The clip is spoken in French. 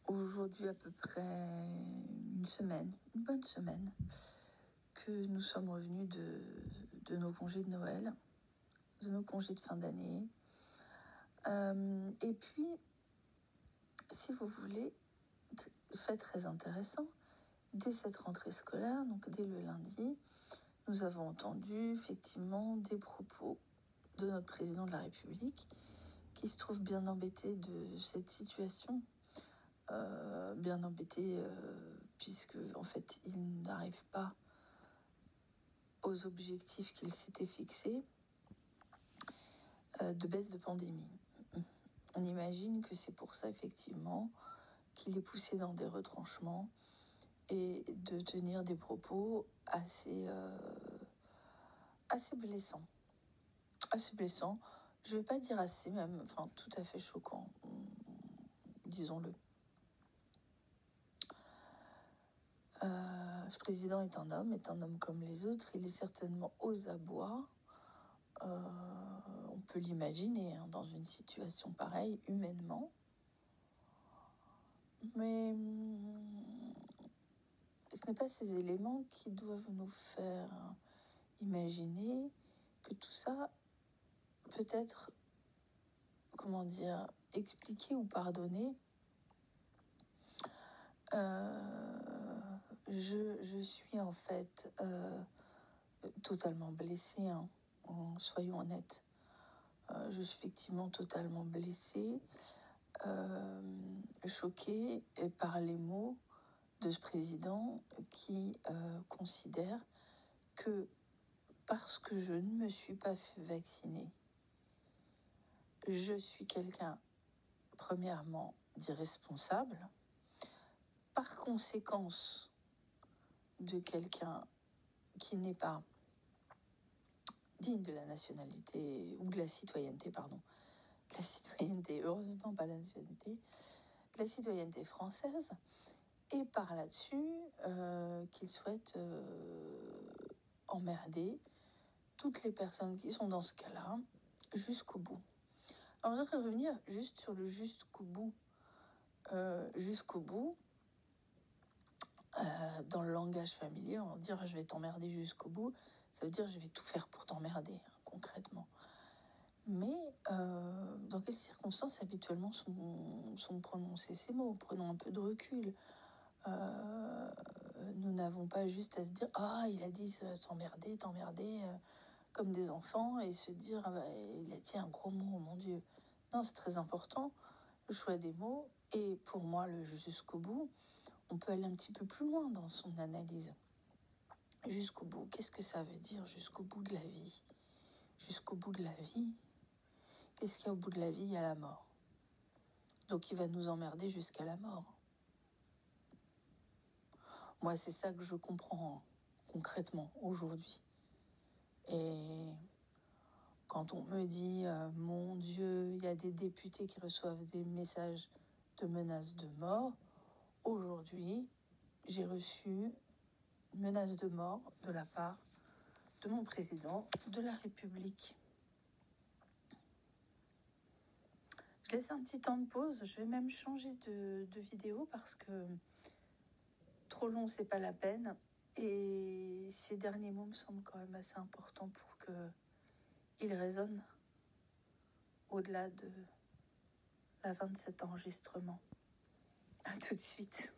aujourd'hui à peu près une bonne semaine, que nous sommes revenus de nos congés de Noël, de nos congés de fin d'année. Et puis, si vous voulez, fait très intéressant, dès cette rentrée scolaire, donc dès le lundi, nous avons entendu effectivement des propos de notre président de la République qui se trouve bien embêté de cette situation. Bien embêté puisque en fait il n'arrive pas aux objectifs qu'il s'était fixés de baisse de pandémie. On imagine que c'est pour ça effectivement qu'il est poussé dans des retranchements et de tenir des propos assez blessants. Assez blessants, je ne vais pas dire assez même, enfin tout à fait choquant, disons-le. Ce président est un homme comme les autres, il est certainement aux abois. On peut l'imaginer dans une situation pareille, humainement. Mais ce n'est pas ces éléments qui doivent nous faire imaginer que tout ça peut être, expliqué ou pardonné. Je suis en fait totalement blessée, soyons honnêtes. Je suis effectivement totalement blessée, choquée par les mots de ce président qui considère que parce que je ne me suis pas fait vacciner, je suis quelqu'un, premièrement, d'irresponsable, par conséquence de quelqu'un qui n'est pas digne de la nationalité ou de la citoyenneté, de la citoyenneté, heureusement pas la nationalité, de la citoyenneté française, et par là-dessus qu'il souhaite emmerder toutes les personnes qui sont dans ce cas-là jusqu'au bout. Alors je voudrais revenir juste sur le jusqu'au bout. Dans le langage familier, on va dire je vais t'emmerder jusqu'au bout, ça veut dire je vais tout faire pour t'emmerder, concrètement. Mais dans quelles circonstances habituellement sont prononcés ces mots? Prenons un peu de recul. Nous n'avons pas juste à se dire il a dit t'emmerder comme des enfants et se dire il a dit un gros mot, mon Dieu. Non, c'est très important le choix des mots, et pour moi le jusqu'au bout, on peut aller un petit peu plus loin dans son analyse. Jusqu'au bout, qu'est-ce que ça veut dire jusqu'au bout de la vie? Jusqu'au bout de la vie, qu'est-ce qu'il y a au bout de la vie? Il y a la mort. Donc il va nous emmerder jusqu'à la mort. Moi, c'est ça que je comprends concrètement aujourd'hui. Et quand on me dit mon Dieu, il y a des députés qui reçoivent des messages de menaces de mort, aujourd'hui, j'ai reçu une menace de mort de la part de mon président de la République. Je laisse un petit temps de pause, je vais même changer de vidéo parce que trop long, c'est pas la peine. Et ces derniers mots me semblent quand même assez importants pour qu'ils résonnent au-delà de la 27 enregistrements. À tout de suite.